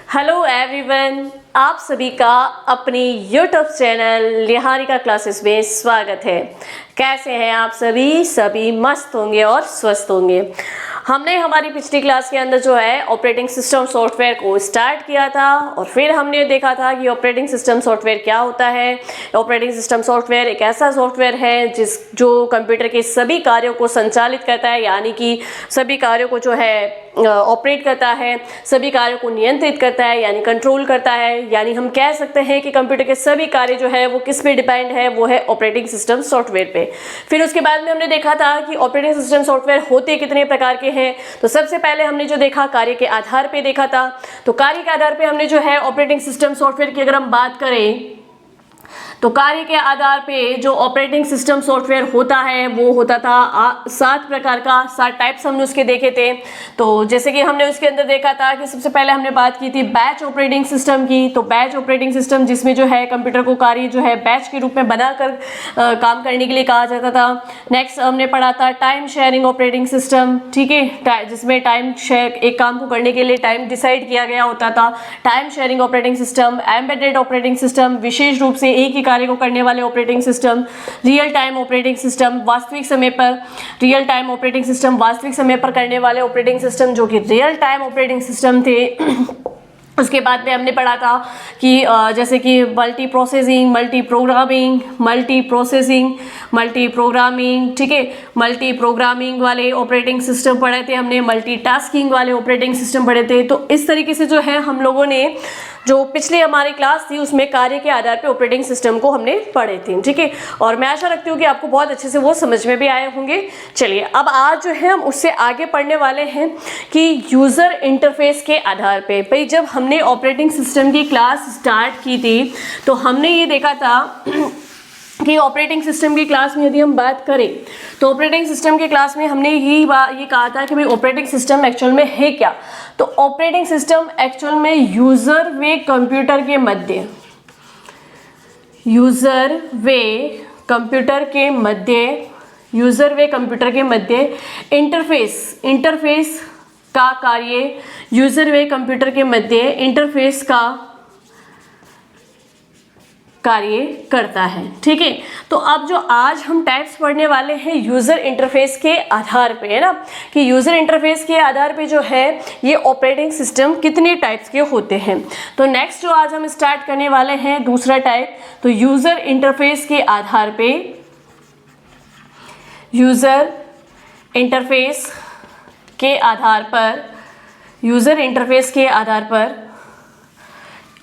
Hello everyone, आप सभी का अपनी यूट्यूब चैनल निहारिका क्लासेस में स्वागत है। कैसे हैं आप सभी? सभी मस्त होंगे और स्वस्थ होंगे। हमने हमारी पिछली क्लास के अंदर जो है ऑपरेटिंग सिस्टम सॉफ्टवेयर को स्टार्ट किया था और फिर हमने देखा था कि ऑपरेटिंग सिस्टम सॉफ्टवेयर क्या होता है। ऑपरेटिंग सिस्टम सॉफ्टवेयर एक ऐसा सॉफ्टवेयर है जो कंप्यूटर के सभी कार्यों को संचालित करता है, यानी कि सभी कार्यों को जो है ऑपरेट करता है, सभी कार्यों को नियंत्रित करता है यानी कंट्रोल करता है। यानी हम कह सकते हैं कि कंप्यूटर के सभी कार्य जो है वो किस पे डिपेंड है, वो है ऑपरेटिंग सिस्टम सॉफ्टवेयर पे। फिर उसके बाद में हमने देखा था कि ऑपरेटिंग सिस्टम सॉफ्टवेयर होते कितने प्रकार के हैं। तो सबसे पहले हमने जो देखा कार्य के आधार पे देखा था। तो कार्य के आधार पे हमने जो है ऑपरेटिंग सिस्टम सॉफ्टवेयर की अगर हम बात करें तो कार्य के आधार पे जो ऑपरेटिंग सिस्टम सॉफ्टवेयर होता है वो होता था 7 प्रकार का, 7 टाइप्स हमने उसके देखे थे। तो जैसे कि हमने उसके अंदर देखा था कि सबसे पहले हमने बात की थी बैच ऑपरेटिंग सिस्टम की। तो बैच ऑपरेटिंग सिस्टम जिसमें जो है कंप्यूटर को कार्य जो है बैच के रूप में बनाकर काम करने के लिए कहा जाता था। नेक्स्ट हमने पढ़ा था टाइम शेयरिंग ऑपरेटिंग सिस्टम, ठीक है, जिसमें टाइम शेयर एक काम को करने के लिए टाइम डिसाइड किया गया होता था। Time sharing operating system, embedded operating system, विशेष रूप से एक ही कार्य को करने वाले operating system, real time operating system, वास्तविक समय पर रियल टाइम ऑपरेटिंग सिस्टम, वास्तविक समय पर करने वाले ऑपरेटिंग सिस्टम जो कि रियल टाइम ऑपरेटिंग सिस्टम थे। उसके बाद में हमने पढ़ा था कि जैसे कि मल्टी प्रोसेसिंग, मल्टी प्रोग्रामिंग, ठीक है, मल्टी प्रोग्रामिंग वाले ऑपरेटिंग सिस्टम पढ़े थे हमने, मल्टीटास्किंग वाले ऑपरेटिंग सिस्टम पढ़े थे। तो इस तरीके से जो है हम लोगों ने जो पिछले हमारी क्लास थी उसमें कार्य के आधार पे ऑपरेटिंग सिस्टम को हमने पढ़े थे, ठीक है। और मैं आशा रखती हूँ कि आपको बहुत अच्छे से वो समझ में भी आए होंगे। चलिए अब आज जो है हम उससे आगे पढ़ने वाले हैं कि यूजर इंटरफेस के आधार पे। भाई जब हमने ऑपरेटिंग सिस्टम की क्लास स्टार्ट की थी तो हमने ये देखा था कि ऑपरेटिंग सिस्टम की क्लास में यदि हम बात करें तो ऑपरेटिंग सिस्टम की क्लास में हमने ये कहा था कि भाई ऑपरेटिंग सिस्टम एक्चुअल में है क्या। तो ऑपरेटिंग सिस्टम एक्चुअल में यूजर व कंप्यूटर के मध्य इंटरफेस का कार्य, यूजर व कंप्यूटर के मध्य इंटरफेस का कार्य करता है, ठीक है। तो अब जो आज हम टाइप्स पढ़ने वाले हैं यूजर इंटरफेस के आधार पे, है ना, कि यूजर इंटरफेस के आधार पे जो है ये ऑपरेटिंग सिस्टम कितने टाइप्स के होते हैं। तो नेक्स्ट जो आज हम स्टार्ट करने वाले हैं दूसरा टाइप, तो यूजर इंटरफेस के आधार पे, यूजर इंटरफेस के आधार पर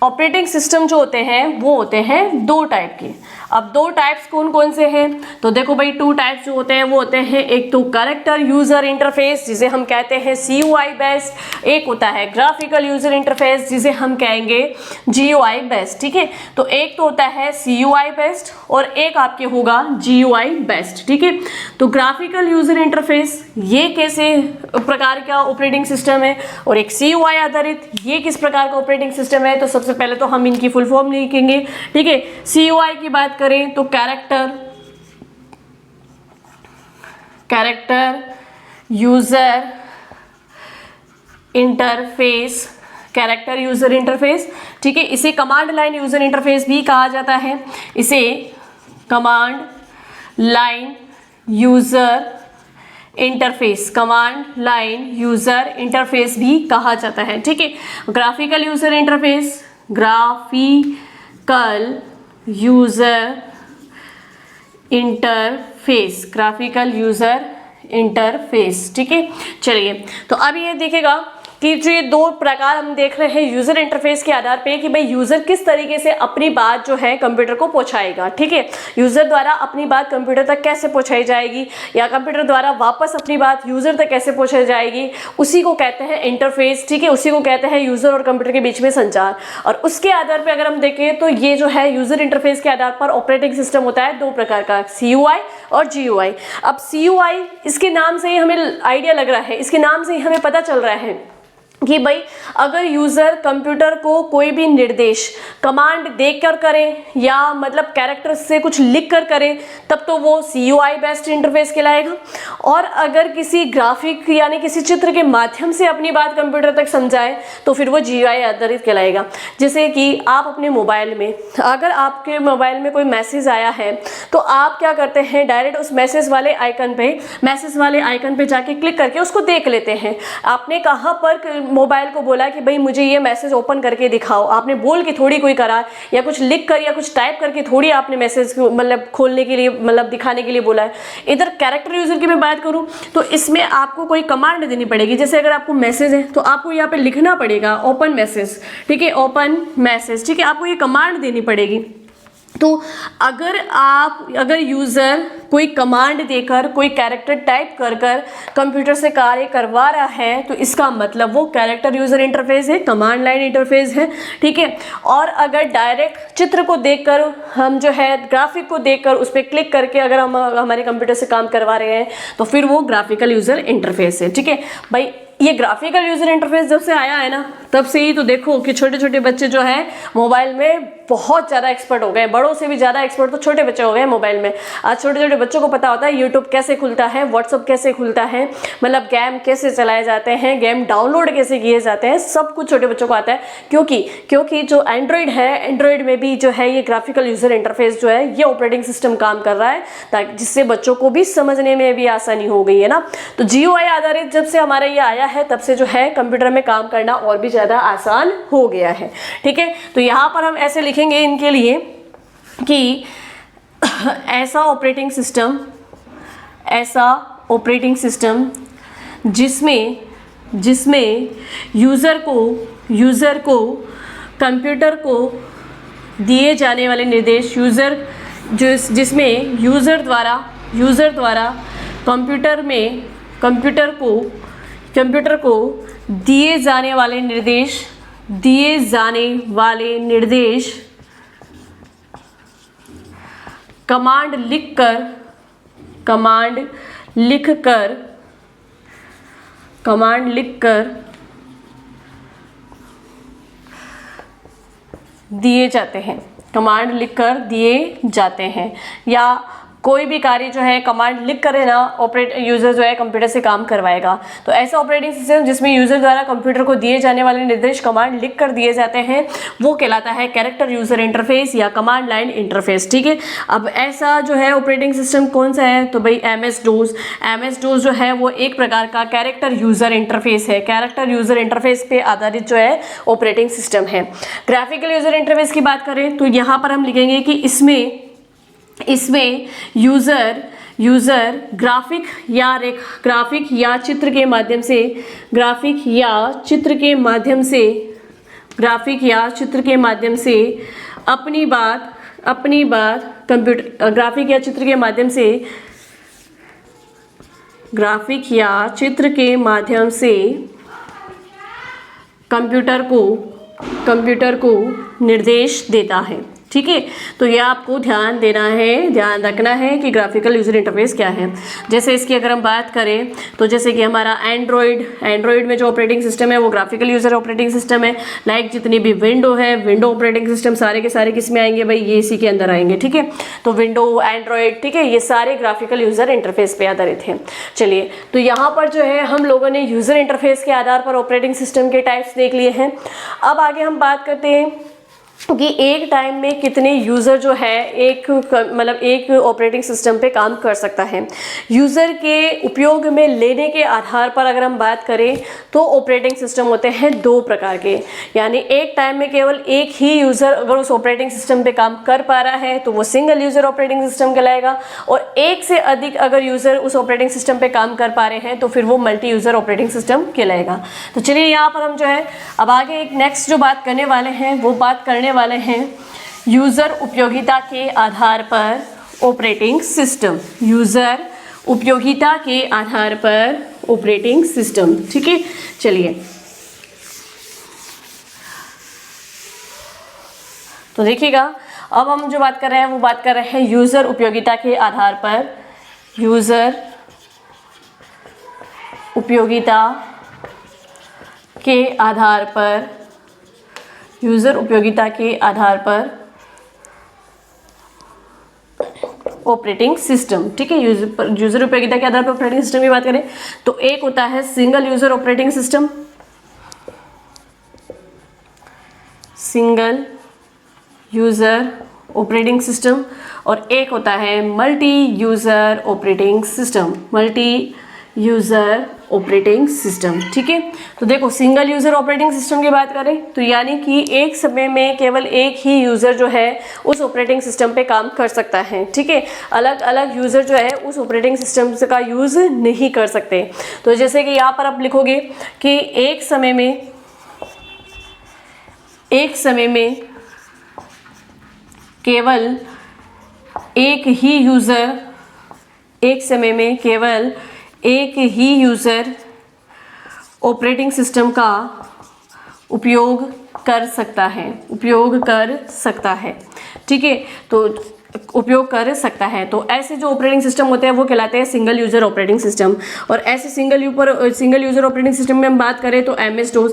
ऑपरेटिंग सिस्टम जो होते हैं वो होते हैं 2 टाइप के। अब 2 टाइप्स कौन कौन से हैं? तो देखो भाई 2 टाइप्स जो होते हैं वो होते हैं, एक तो कैरेक्टर यूजर इंटरफेस जिसे हम कहते हैं CUI बेस्ड, एक होता है ग्राफिकल यूजर इंटरफेस जिसे हम कहेंगे GUI बेस्ड, ठीक है। तो एक तो होता है CUI बेस्ड और एक आपके होगा GUI बेस्ड, ठीक है। तो ग्राफिकल यूजर इंटरफेस ये कैसे प्रकार का ऑपरेटिंग सिस्टम है और एक CUI आधारित ये किस प्रकार का ऑपरेटिंग सिस्टम है। तो सबसे पहले तो हम इनकी फुल फॉर्म लिखेंगे, ठीक है। CUI की बात करें तो कैरेक्टर यूजर इंटरफेस, ठीक है। इसे कमांड लाइन यूजर इंटरफेस भी कहा जाता है, इसे कमांड लाइन यूजर इंटरफेस भी कहा जाता है, ठीक है। ग्राफिकल यूजर इंटरफेस, ठीक है। चलिए तो अब ये देखेगा कि जो ये 2 प्रकार हम देख रहे हैं यूजर इंटरफेस के आधार पे कि भाई यूजर किस तरीके से अपनी बात जो है कंप्यूटर को पहुंचाएगा, ठीक है। यूजर द्वारा अपनी बात कंप्यूटर तक कैसे पहुंचाई जाएगी या कंप्यूटर द्वारा वापस अपनी बात यूजर तक कैसे पहुंचाई जाएगी, उसी को कहते हैं इंटरफेस, ठीक है। उसी को कहते हैं यूजर और कंप्यूटर के बीच में संचार। और उसके आधार पर अगर हम देखें तो ये जो है यूजर इंटरफेस के आधार पर ऑपरेटिंग सिस्टम होता है 2 प्रकार का, CUI और GUI। अब CUI इसके नाम से ही हमें आइडिया लग रहा है, इसके नाम से ही हमें पता चल रहा है कि भाई अगर यूज़र कंप्यूटर को कोई भी निर्देश कमांड देकर करे या मतलब कैरेक्टर से कुछ लिख कर करे तब तो वो CUI बेस्ड इंटरफेस कहलाएगा। और अगर किसी ग्राफिक यानी किसी चित्र के माध्यम से अपनी बात कंप्यूटर तक समझाए तो फिर वो GUI आधारित कहलाएगा। जैसे कि आप अपने मोबाइल में, अगर आपके मोबाइल में कोई मैसेज आया है तो आप क्या करते हैं, डायरेक्ट उस मैसेज वाले आइकन पे जाके क्लिक करके उसको देख लेते हैं। आपने कहाँ पर मोबाइल को बोला कि भाई मुझे ये मैसेज ओपन करके दिखाओ, आपने बोल के थोड़ी कोई करा, या कुछ लिख कर या कुछ टाइप करके थोड़ी आपने मैसेज को मतलब खोलने के लिए मतलब दिखाने के लिए बोला है। इधर कैरेक्टर यूजर की मैं बात करूं तो इसमें आपको कोई कमांड देनी पड़ेगी। जैसे अगर आपको मैसेज है तो आपको यहाँ पे लिखना पड़ेगा ओपन मैसेज, ठीक है, ओपन मैसेज, ठीक है, आपको ये कमांड देनी पड़ेगी। तो अगर यूज़र कोई कमांड देकर कोई कैरेक्टर टाइप कर कंप्यूटर से कार्य करवा रहा है तो इसका मतलब वो कैरेक्टर यूज़र इंटरफेस है, कमांड लाइन इंटरफेस है, ठीक है। और अगर डायरेक्ट चित्र को देखकर हम जो है ग्राफिक को देखकर उस पर क्लिक करके अगर हम हमारे कंप्यूटर से काम करवा रहे हैं तो फिर वो ग्राफिकल यूज़र इंटरफेस है, ठीक है भाई। ये ग्राफिकल यूज़र इंटरफेस जब से आया है ना तब से ही तो देखो कि छोटे छोटे बच्चे जो है मोबाइल में बहुत ज़्यादा एक्सपर्ट हो गए, बड़ों से भी ज़्यादा एक्सपर्ट तो छोटे बच्चे हो गए मोबाइल में। आज छोटे छोटे बच्चों को पता होता है यूट्यूब कैसे खुलता है, व्हाट्सअप कैसे खुलता है, मतलब गेम कैसे चलाए जाते हैं, गेम डाउनलोड कैसे किए जाते हैं, सब कुछ छोटे बच्चों को आता है। क्योंकि जो एंड्रॉयड है, एंड्रॉयड में भी जो है ये ग्राफिकल यूज़र इंटरफेस जो है ये ऑपरेटिंग सिस्टम काम कर रहा है ताकि जिससे बच्चों को भी समझने में भी आसानी हो गई है ना। तो GUI आधारित जब से हमारा ये आया है तब से जो है कंप्यूटर में काम करना और भी ज़्यादा आसान हो गया है, ठीक है। तो यहाँ पर हम ऐसे लिखेंगे इनके लिए कि ऐसा ऑपरेटिंग सिस्टम जिसमें यूज़र को कंप्यूटर को दिए जाने वाले निर्देश जिसमें यूज़र द्वारा कंप्यूटर को दिए जाने निर्देश कमांड लिखकर दिए जाते हैं या कोई भी कार्य जो है कमांड लिख कर है ना यूज़र जो है कंप्यूटर से काम करवाएगा। तो ऐसा ऑपरेटिंग सिस्टम जिसमें यूज़र द्वारा कंप्यूटर को दिए जाने वाले निर्देश कमांड लिख कर दिए जाते हैं वो कहलाता है कैरेक्टर यूज़र इंटरफेस या कमांड लाइन इंटरफेस, ठीक है। अब ऐसा जो है ऑपरेटिंग सिस्टम कौन सा है तो भाई MS-DOS जो है वो एक प्रकार का कैरेक्टर यूज़र इंटरफेस है। कैरेक्टर यूज़र इंटरफेस पे आधारित जो है ऑपरेटिंग सिस्टम है। ग्राफिकल यूज़र इंटरफेस की बात करें तो यहाँ पर हम लिखेंगे कि इसमें यूज़र ग्राफिक या चित्र के माध्यम से अपनी बात कंप्यूटर को निर्देश देता है, ठीक है। तो ये आपको ध्यान रखना है कि ग्राफिकल यूज़र इंटरफेस क्या है। जैसे इसकी अगर हम बात करें तो जैसे कि हमारा एंड्रॉयड में जो ऑपरेटिंग सिस्टम है वो ग्राफिकल यूज़र ऑपरेटिंग सिस्टम है। लाइक जितनी भी विंडो ऑपरेटिंग सिस्टम सारे के सारे किस में आएंगे भाई, ये इसी के अंदर आएंगे, ठीक है। तो विंडो, एंड्रॉयड, ठीक है, ये सारे ग्राफिकल यूज़र इंटरफेस पे आधारित हैं। चलिए, तो यहाँ पर जो है हम लोगों ने यूज़र इंटरफेस के आधार पर ऑपरेटिंग सिस्टम के टाइप्स देख लिए हैं। अब आगे हम बात करते हैं कि एक टाइम में कितने यूज़र जो है एक ऑपरेटिंग सिस्टम पे काम कर सकता है। यूज़र के उपयोग में लेने के आधार पर अगर हम बात करें तो ऑपरेटिंग सिस्टम होते हैं दो प्रकार के, यानी एक टाइम में केवल एक ही यूज़र अगर उस ऑपरेटिंग सिस्टम पे काम कर पा रहा है तो वो सिंगल यूज़र ऑपरेटिंग सिस्टम कहलाएगा, और एक से अधिक अगर यूज़र उस ऑपरेटिंग सिस्टम पे काम कर पा रहे हैं तो फिर वो मल्टी यूज़र ऑपरेटिंग सिस्टम कहलाएगा। तो चलिए, यहाँ पर हम जो है अब आगे एक नेक्स्ट जो बात करने वाले हैं वो बात करने वाले हैं यूज़र उपयोगिता के आधार पर ऑपरेटिंग सिस्टम। यूज़र उपयोगिता के आधार पर ऑपरेटिंग सिस्टम, ठीक है। चलिए, तो देखिएगा अब हम जो बात कर रहे हैं वो बात कर रहे हैं यूज़र उपयोगिता के आधार पर। यूज़र उपयोगिता के आधार पर, यूज़र उपयोगिता के आधार पर ऑपरेटिंग सिस्टम, ठीक है। यूज़र उपयोगिता के आधार पर ऑपरेटिंग सिस्टम की बात करें तो एक होता है single user operating system, single user operating system, और एक होता है multi user operating system, multi user operating system, ठीक है। तो देखो सिंगल यूज़र ऑपरेटिंग सिस्टम की बात करें तो यानी कि एक समय में केवल एक ही यूज़र जो है उस ऑपरेटिंग सिस्टम पे काम कर सकता है, ठीक है। अलग अलग यूज़र जो है उस ऑपरेटिंग सिस्टम का यूज़ नहीं कर सकते। तो जैसे कि यहाँ पर आप लिखोगे कि एक समय में केवल एक ही यूज़र, एक समय में केवल एक ही यूज़र ऑपरेटिंग सिस्टम का उपयोग कर सकता है, ठीक है। तो उपयोग कर सकता है, तो ऐसे जो ऑपरेटिंग सिस्टम होते हैं वो कहलाते हैं सिंगल यूज़र ऑपरेटिंग सिस्टम। और ऐसे सिंगल यूज़र ऑपरेटिंग सिस्टम में हम बात करें तो MS DOS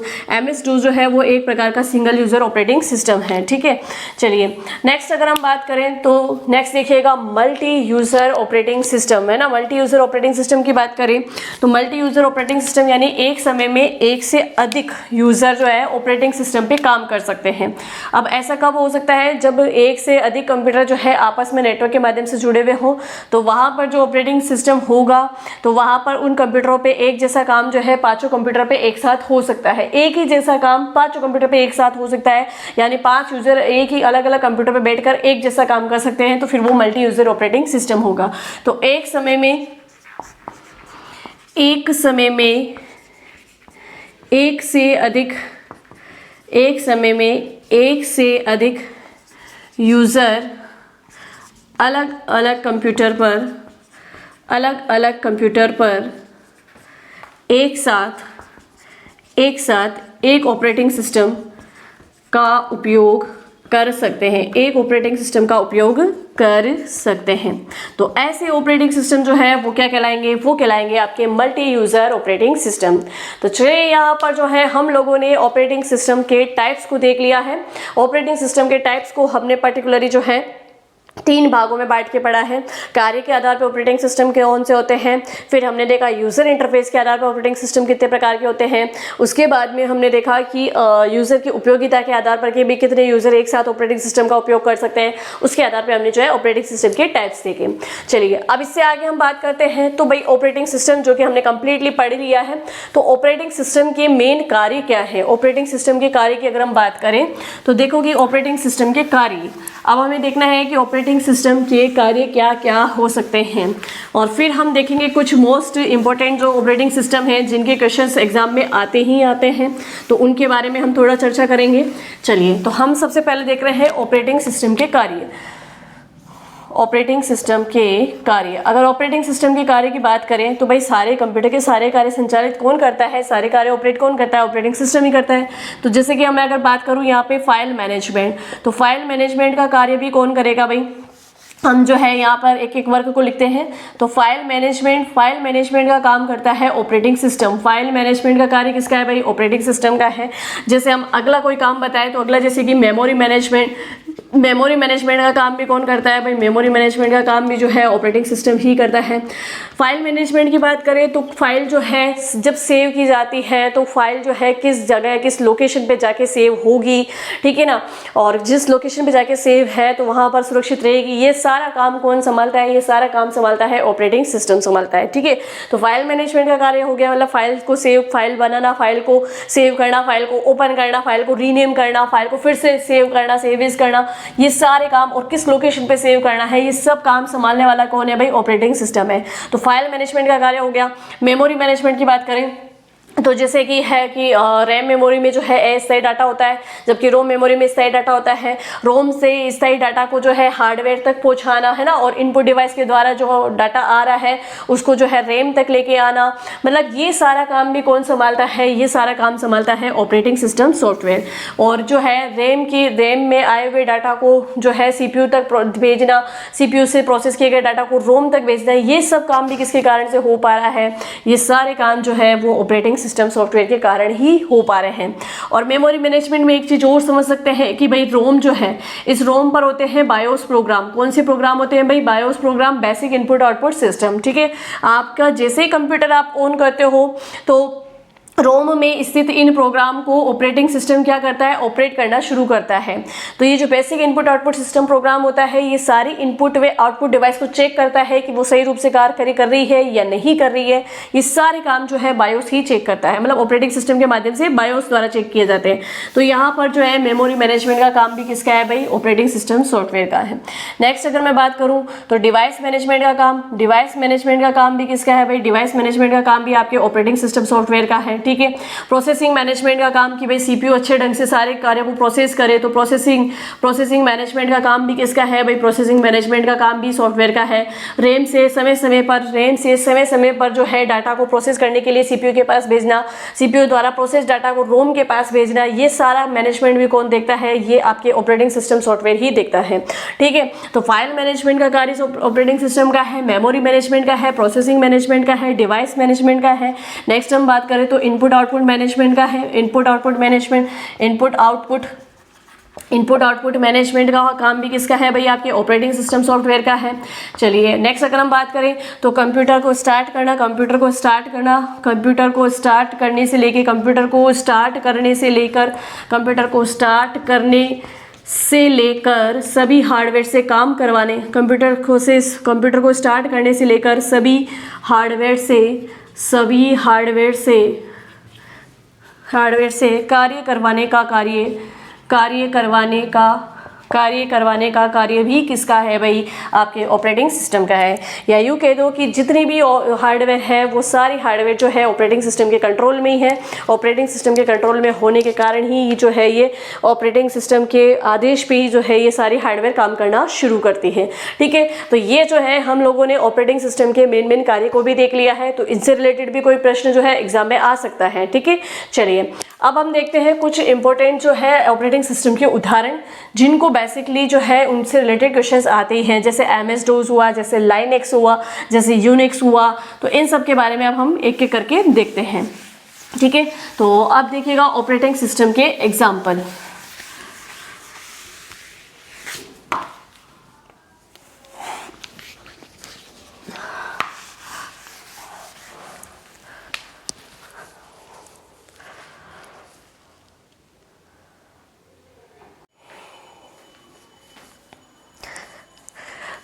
जो है वो एक प्रकार का सिंगल यूज़र ऑपरेटिंग सिस्टम है, ठीक है। चलिए नेक्स्ट अगर हम बात करें तो नेक्स्ट देखिएगा मल्टी यूज़र ऑपरेटिंग सिस्टम, है ना। मल्टी यूज़र ऑपरेटिंग सिस्टम की बात करें तो मल्टी यूज़र ऑपरेटिंग सिस्टम यानी एक समय में एक से अधिक यूज़र जो है ऑपरेटिंग सिस्टम पे काम कर सकते हैं। अब ऐसा कब हो सकता है, जब एक से अधिक कंप्यूटर जो है आपस में नेटवर्क के माध्यम से जुड़े हुए हो, तो वहाँ पर जो ऑपरेटिंग सिस्टम होगा तो वहाँ पर उन कंप्यूटरों पे एक जैसा काम जो है पांचों कंप्यूटर पे एक साथ हो सकता है। एक ही जैसा काम पांचों कंप्यूटर पे एक साथ हो सकता है, यानी 5 यूज़र एक ही अलग अलग कंप्यूटर पे बैठकर एक जैसा काम कर सकते हैं, तो फिर वो मल्टी यूज़र ऑपरेटिंग सिस्टम होगा। तो एक समय में एक से अधिक यूज़र अलग अलग कंप्यूटर पर एक साथ एक ऑपरेटिंग सिस्टम का उपयोग कर सकते हैं, तो ऐसे ऑपरेटिंग सिस्टम जो है वो क्या कहलाएंगे, वो कहलाएंगे आपके मल्टी यूज़र ऑपरेटिंग सिस्टम। तो चलिए यहाँ पर जो है हम लोगों ने ऑपरेटिंग सिस्टम के टाइप्स को देख लिया है। ऑपरेटिंग सिस्टम के टाइप्स को हमने पर्टिकुलरली जो है 3 भागों में बांट के पढ़ा है। कार्य के आधार पर ऑपरेटिंग सिस्टम कौन से होते हैं, फिर हमने देखा यूज़र इंटरफेस के आधार पर ऑपरेटिंग सिस्टम कितने प्रकार के होते हैं, उसके बाद में हमने देखा कि यूज़र की उपयोगिता के आधार पर कि भी कितने यूज़र एक साथ ऑपरेटिंग सिस्टम का उपयोग कर सकते हैं, उसके आधार पर हमने जो है ऑपरेटिंग सिस्टम के टाइप्स देखे। चलिए अब इससे आगे हम बात करते हैं। तो भाई ऑपरेटिंग सिस्टम जो कि हमने कंप्लीटली पढ़ लिया है, तो ऑपरेटिंग सिस्टम के मेन कार्य क्या है। ऑपरेटिंग सिस्टम के कार्य की अगर हम बात करें तो देखो कि ऑपरेटिंग सिस्टम के कार्य, अब हमें देखना है कि ऑपरेटिंग सिस्टम के कार्य क्या क्या हो सकते हैं, और फिर हम देखेंगे कुछ मोस्ट इंपॉर्टेंट जो ऑपरेटिंग सिस्टम हैं जिनके क्वेश्चंस एग्जाम में आते हैं, तो उनके बारे में हम थोड़ा चर्चा करेंगे। चलिए तो हम सबसे पहले देख रहे हैं ऑपरेटिंग सिस्टम के कार्य। ऑपरेटिंग सिस्टम के कार्य, अगर ऑपरेटिंग सिस्टम के कार्य की बात करें तो भाई सारे कंप्यूटर के सारे कार्य संचालित कौन करता है, सारे कार्य ऑपरेट कौन करता है, ऑपरेटिंग सिस्टम ही करता है। तो जैसे कि मैं अगर बात करूं यहाँ पे फाइल मैनेजमेंट, तो फाइल मैनेजमेंट का कार्य भी कौन करेगा भाई, हम जो है यहाँ पर एक एक वर्ग को लिखते हैं। तो फाइल मैनेजमेंट का काम करता है ऑपरेटिंग सिस्टम। फाइल मैनेजमेंट का कार्य किसका है भाई, ऑपरेटिंग सिस्टम का है। जैसे हम अगला कोई काम बताएं तो अगला जैसे कि मेमोरी मैनेजमेंट का काम भी कौन करता है भाई, मेमोरी मैनेजमेंट का काम भी जो है ऑपरेटिंग सिस्टम ही करता है। फाइल मैनेजमेंट की बात करें तो फाइल जो है जब सेव की जाती है तो फाइल जो है किस जगह किस लोकेशन पे जाके सेव होगी, ठीक है ना, और जिस लोकेशन पे जाके सेव है तो वहाँ पर सुरक्षित रहेगी। ये सारा काम कौन संभालता है, ये सारा काम संभालता है ऑपरेटिंग सिस्टम संभालता है, ठीक है। तो फाइल मैनेजमेंट का कार्य हो गया मतलब फाइल को सेव, फाइल बनाना, फाइल को सेव करना, फाइल को ओपन करना, फाइल को रीनेम करना, फाइल को फिर से सेव करना, सेवेज करना, ये सारे काम, और किस लोकेशन पे सेव करना है, ये सब काम संभालने वाला कौन है भाई, ऑपरेटिंग सिस्टम है। तो फाइल मैनेजमेंट का कार्य हो गया। मेमोरी मैनेजमेंट की बात करें तो जैसे कि है कि रैम मेमोरी में जो है अस्थायी डाटा होता है, जबकि रोम मेमोरी में स्थायी डाटा होता है। रोम से स्थायी डाटा को जो है हार्डवेयर तक पहुंचाना है ना, और इनपुट डिवाइस के द्वारा जो डाटा आ रहा है उसको जो है रैम तक लेके आना, मतलब ये सारा काम भी कौन संभालता है, ये सारा काम संभालता है ऑपरेटिंग सिस्टम सॉफ्टवेयर। और जो है रैम में आए हुए डाटा को जो है CPU तक भेजना, CPU से प्रोसेस किए गए डाटा को रोम तक भेजना, ये सब काम भी किसके कारण से हो पा रहा है, ये सारे काम जो है वो ऑपरेटिंग सिस्टम सॉफ्टवेयर के कारण ही हो पा रहे हैं। और मेमोरी मैनेजमेंट में एक चीज़ और समझ सकते हैं कि भाई रोम जो है, इस रोम पर होते हैं बायोस प्रोग्राम। कौन से प्रोग्राम होते हैं भाई? BIOS program, basic input output system. ठीक है, आपका जैसे ही कंप्यूटर आप ऑन करते हो तो रोम में स्थित इन प्रोग्राम को ऑपरेटिंग सिस्टम क्या करता है? ऑपरेट करना शुरू करता है। तो ये जो basic input output system program होता है, ये सारी इनपुट व आउटपुट डिवाइस को चेक करता है कि वो सही रूप से कार्य कर रही है या नहीं कर रही है। ये सारे काम जो है बायोस ही चेक करता है, मतलब ऑपरेटिंग सिस्टम के माध्यम से बायोस द्वारा चेक किए जाते हैं। तो यहाँ पर जो है मेमोरी मैनेजमेंट का काम भी किसका है भाई? ऑपरेटिंग सिस्टम सॉफ्टवेयर का है। नेक्स्ट अगर मैं बात करूँ तो डिवाइस मैनेजमेंट का काम, डिवाइस मैनेजमेंट का काम भी किसका है भाई? डिवाइस मैनेजमेंट का काम भी आपके ऑपरेटिंग सिस्टम सॉफ्टवेयर का है। ठीक है, प्रोसेसिंग मैनेजमेंट का काम कि भाई सीपीयू अच्छे ढंग से सारे कार्यों को प्रोसेस करे, तो प्रोसेसिंग मैनेजमेंट का काम भी किसका है भाई? प्रोसेसिंग मैनेजमेंट का काम भी सॉफ्टवेयर का है। रैम से समय समय पर जो है डाटा को प्रोसेस करने के लिए सीपीयू के पास भेजना, सीपीयू द्वारा प्रोसेस डाटा को रोम के पास भेजना, ये सारा मैनेजमेंट भी कौन देखता है? ये आपके ऑपरेटिंग सिस्टम सॉफ्टवेयर ही देखता है। ठीक है, तो फाइल मैनेजमेंट का कार्य ऑपरेटिंग सिस्टम का है, मेमोरी मैनेजमेंट का है, प्रोसेसिंग मैनेजमेंट का है, डिवाइस मैनेजमेंट का है। नेक्स्ट हम बात करें तो इनपुट आउटपुट मैनेजमेंट का है, input output management, input output management का काम भी किसका है भाई? आपके ऑपरेटिंग सिस्टम सॉफ्टवेयर का है। चलिए नेक्स्ट अगर हम बात करें तो कंप्यूटर को स्टार्ट करने से लेकर सभी हार्डवेयर से काम करवाने, कंप्यूटर को स्टार्ट करने से लेकर सभी हार्डवेयर से कार्य करवाने का कार्य भी किसका है भाई? आपके ऑपरेटिंग सिस्टम का है। या यूँ कह दो कि जितनी भी हार्डवेयर है वो सारी हार्डवेयर जो है ऑपरेटिंग सिस्टम के कंट्रोल में ही है। ऑपरेटिंग सिस्टम के कंट्रोल में होने के कारण ही जो है ये ऑपरेटिंग सिस्टम के आदेश पे ही जो है ये सारी हार्डवेयर काम करना शुरू करती है। ठीक है, तो ये जो है हम लोगों ने ऑपरेटिंग सिस्टम के मेन कार्य को भी देख लिया है। तो इनसे रिलेटेड भी कोई प्रश्न जो है एग्जाम में आ सकता है। ठीक है, चलिए अब हम देखते हैं कुछ इंपॉर्टेंट जो है ऑपरेटिंग सिस्टम के उदाहरण, जिनको बेसिकली जो है उनसे रिलेटेड क्वेश्चंस आते हैं, जैसे MS DOS हुआ, जैसे लाइनेक्स हुआ, जैसे यूनिक्स हुआ। तो इन सब के बारे में अब हम एक एक करके देखते हैं। ठीक है, तो अब देखिएगा ऑपरेटिंग सिस्टम के एग्जाम्पल।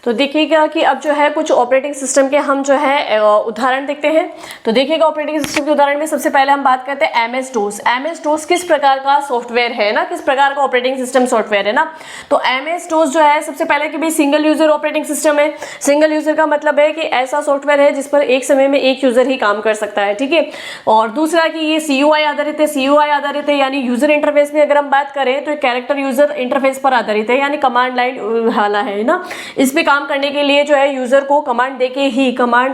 तो देखिएगा कि अब जो है कुछ ऑपरेटिंग सिस्टम के हम जो है उदाहरण देखते हैं। तो देखिएगा ऑपरेटिंग सिस्टम के उदाहरण में सबसे पहले हम बात करते हैं MS DOS। MS DOS किस प्रकार का सॉफ्टवेयर है ना, किस प्रकार का ऑपरेटिंग सिस्टम सॉफ्टवेयर है ना। तो MS DOS जो है सबसे पहले कि भाई सिंगल यूजर ऑपरेटिंग सिस्टम है। सिंगल यूजर का मतलब है कि ऐसा सॉफ्टवेयर है जिस पर एक समय में एक यूजर ही काम कर सकता है। ठीक है, और दूसरा कि ये CUI आधारित है, यानी यूजर इंटरफेस में अगर हम बात करें तो कैरेक्टर यूजर इंटरफेस पर आधारित है, यानी कमांड लाइन वाला है ना। इस पे काम करने के लिए जो है यूजर को कमांड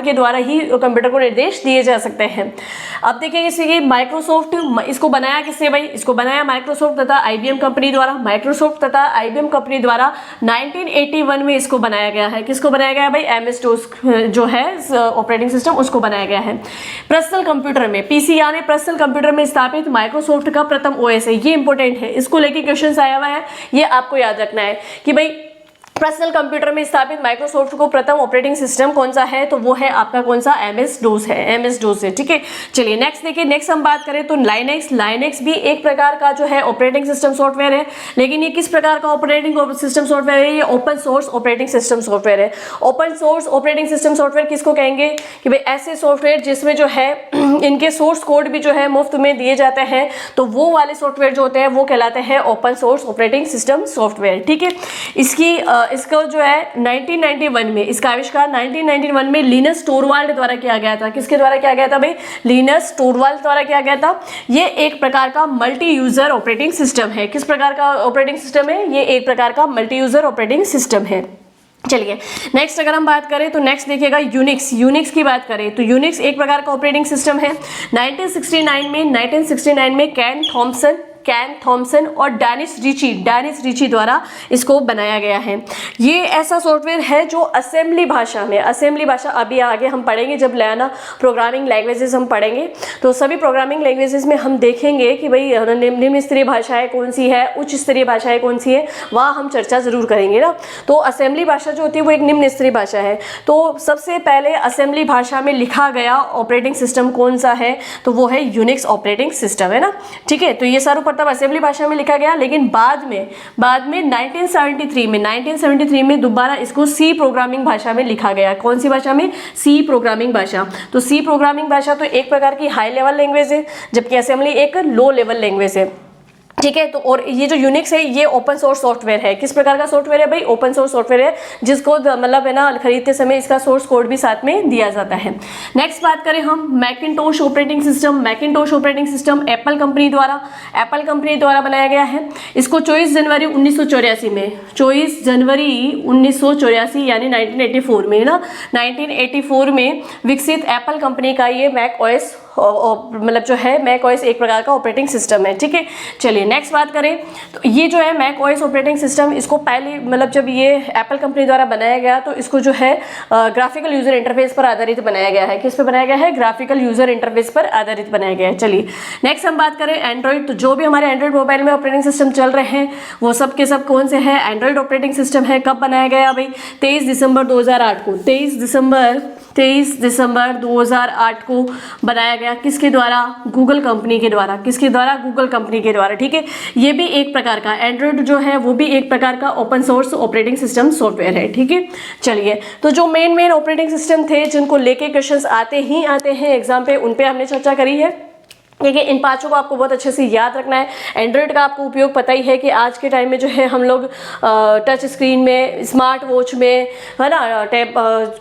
के द्वारा ही कंप्यूटर को निर्देश दिए जा सकते हैं। अब देखिए जैसे माइक्रोसॉफ्ट, इसको बनाया किसने भाई? इसको बनाया माइक्रोसॉफ्ट तथा IBM कंपनी द्वारा 1981 में इसको बनाया गया है। किसको बनाया गया है भाई? MS DOS जो है ऑपरेटिंग सिस्टम, उसको बनाया गया है। पर्सनल कंप्यूटर में, PC यानी पर्सनल कंप्यूटर में स्थापित माइक्रोसॉफ्ट का प्रथम OS है। ये इंपॉर्टेंट है, इसको लेके क्वेश्चन आया हुआ है, ये आपको याद रखना है कि भाई पर्सनल कंप्यूटर में स्थापित माइक्रोसॉफ्ट को प्रथम ऑपरेटिंग सिस्टम कौन सा है? तो वो है आपका कौन सा? MS DOS है। ठीक है, चलिए नेक्स्ट देखिए। नेक्स्ट हम बात करें तो लाइनेक्स भी एक प्रकार का जो है ऑपरेटिंग सिस्टम सॉफ्टवेयर है। लेकिन ये किस प्रकार का ऑपरेटिंग सिस्टम सॉफ्टवेयर है? ये open source operating system software है। Open source operating system software किसको कहेंगे? कि भाई ऐसे सॉफ्टवेयर जिसमें जो है इनके सोर्स कोड भी जो है मुफ्त में दिए जाते हैं, तो वो वाले सॉफ्टवेयर जो होते हैं वो कहलाते हैं open source operating system software. ठीक है, इसको जो है 1991 में, इसका आविष्कार 1991 में लिनस टोरवाल्ड द्वारा किया गया था। किसके द्वारा किया गया था भाई? लिनस टोरवाल्ड द्वारा किया गया था। ये एक प्रकार का मल्टी यूजर ऑपरेटिंग सिस्टम है। किस प्रकार का ऑपरेटिंग सिस्टम है? ये एक प्रकार का मल्टी यूजर ऑपरेटिंग सिस्टम है। चलिए नेक्स्ट अगर हम बात करें तो नेक्स्ट देखिएगा यूनिक्स की बात करें तो यूनिक्स एक प्रकार का ऑपरेटिंग सिस्टम है। 1969 में केन थॉम्सन कैन थॉमसन और डेनिस रिची द्वारा इसको बनाया गया है। ये ऐसा सॉफ्टवेयर है जो असेंबली भाषा में, असेंबली भाषा अभी आगे हम पढ़ेंगे जब नया प्रोग्रामिंग लैंग्वेजेस हम पढ़ेंगे, तो सभी प्रोग्रामिंग लैंग्वेजेस में हम देखेंगे कि भाई निम्न स्तरीय भाषाएं कौन सी है, उच्च स्तरीय भाषाएं कौन सी है, वहाँ हम चर्चा जरूर करेंगे ना। तो असेंबली भाषा जो होती है वो एक निम्न स्तरीय भाषा है। तो सबसे पहले असेंबली भाषा में लिखा गया ऑपरेटिंग सिस्टम कौन सा है, तो वो है यूनिक्स ऑपरेटिंग सिस्टम, है ना। ठीक है, तो ये सर्वप्रथम असेंबली भाषा में लिखा गया, लेकिन बाद में 1973 में दोबारा इसको सी प्रोग्रामिंग भाषा में लिखा गया। कौन सी भाषा में? सी प्रोग्रामिंग भाषा। तो सी प्रोग्रामिंग भाषा तो एक प्रकार की हाई लेवल लैंग्वेज है, जबकि असेंबली एक लो लेवल लैंग्वेज है। ठीक है, तो और ये जो यूनिक्स है ये ओपन सोर्स सॉफ्टवेयर है। किस प्रकार का सॉफ्टवेयर है भाई? ओपन सोर्स सॉफ्टवेयर है, जिसको मतलब है ना खरीदते समय इसका सोर्स कोड भी साथ में दिया जाता है। नेक्स्ट बात करें हम Macintosh operating system. Macintosh operating system Apple company द्वारा बनाया गया है। इसको 24 जनवरी 1984 में, 24 जनवरी 1984 यानी 1984 में ना, 1984 में विकसित एप्पल कंपनी का ये मैक ओएस मतलब जो है मैक ओएस एक प्रकार का ऑपरेटिंग सिस्टम है। ठीक है, चलिए नेक्स्ट बात करें तो ये जो है मैक ओएस ऑपरेटिंग सिस्टम, इसको पहले मतलब जब ये एप्पल कंपनी द्वारा बनाया गया तो इसको जो है ग्राफिकल यूजर इंटरफेस पर आधारित बनाया गया है। किस पे बनाया गया है? ग्राफिकल यूजर इंटरफेस पर आधारित बनाया गया है। चलिए नेक्स्ट हम बात करें एंड्रॉइड। तो जो भी हमारे एंड्रॉइड मोबाइल में ऑपरेटिंग सिस्टम चल रहे हैं वो सब के सब कौन से हैं? एंड्रॉइड ऑपरेटिंग सिस्टम है। कब बनाया गया भाई? 23 दिसंबर 2008 को, 23 दिसंबर 2008 को बनाया गया। किसके द्वारा? गूगल कंपनी के द्वारा। किसके द्वारा? गूगल कंपनी के द्वारा। ठीक है, ये भी एक प्रकार का एंड्रॉइड जो है वो भी एक प्रकार का open source operating system software है। ठीक है, चलिए तो जो मेन ऑपरेटिंग सिस्टम थे जिनको लेके क्वेश्चंस आते हैं एग्जाम पे, उन पे हमने चर्चा करी है। देखिए इन पांचों को आपको बहुत अच्छे से याद रखना है। एंड्रॉइड का आपको उपयोग पता ही है कि आज के टाइम में जो है हम लोग टच स्क्रीन में, स्मार्ट वॉच में, है ना, टैब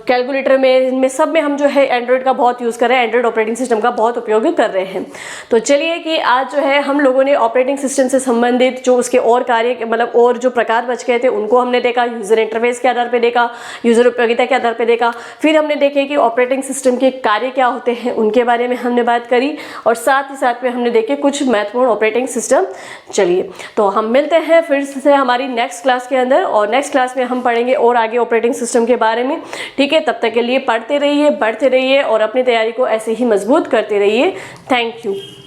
कैलकुलेटर में, इनमें सब में हम जो है एंड्रॉइड का बहुत यूज़ कर रहे हैं, एंड्रॉइड ऑपरेटिंग सिस्टम का बहुत उपयोग कर रहे हैं। तो चलिए कि आज जो है हम लोगों ने ऑपरेटिंग सिस्टम से संबंधित जो उसके और कार्य मतलब और जो प्रकार बच गए थे उनको हमने देखा, यूज़र इंटरफेस के आधार पर देखा, यूज़र उपयोगिता के आधार पर देखा। फिर हमने देखे कि ऑपरेटिंग सिस्टम के कार्य क्या होते हैं, उनके बारे में हमने बात करी, और साथ ही साथ में हमने देखे कुछ महत्वपूर्ण ऑपरेटिंग सिस्टम। चलिए तो हम मिलते हैं फिर से हमारी नेक्स्ट क्लास के अंदर, और नेक्स्ट क्लास में हम पढ़ेंगे और आगे ऑपरेटिंग सिस्टम के बारे में। ठीक है, तब तक के लिए पढ़ते रहिए, बढ़ते रहिए और अपनी तैयारी को ऐसे ही मजबूत करते रहिए। Thank you.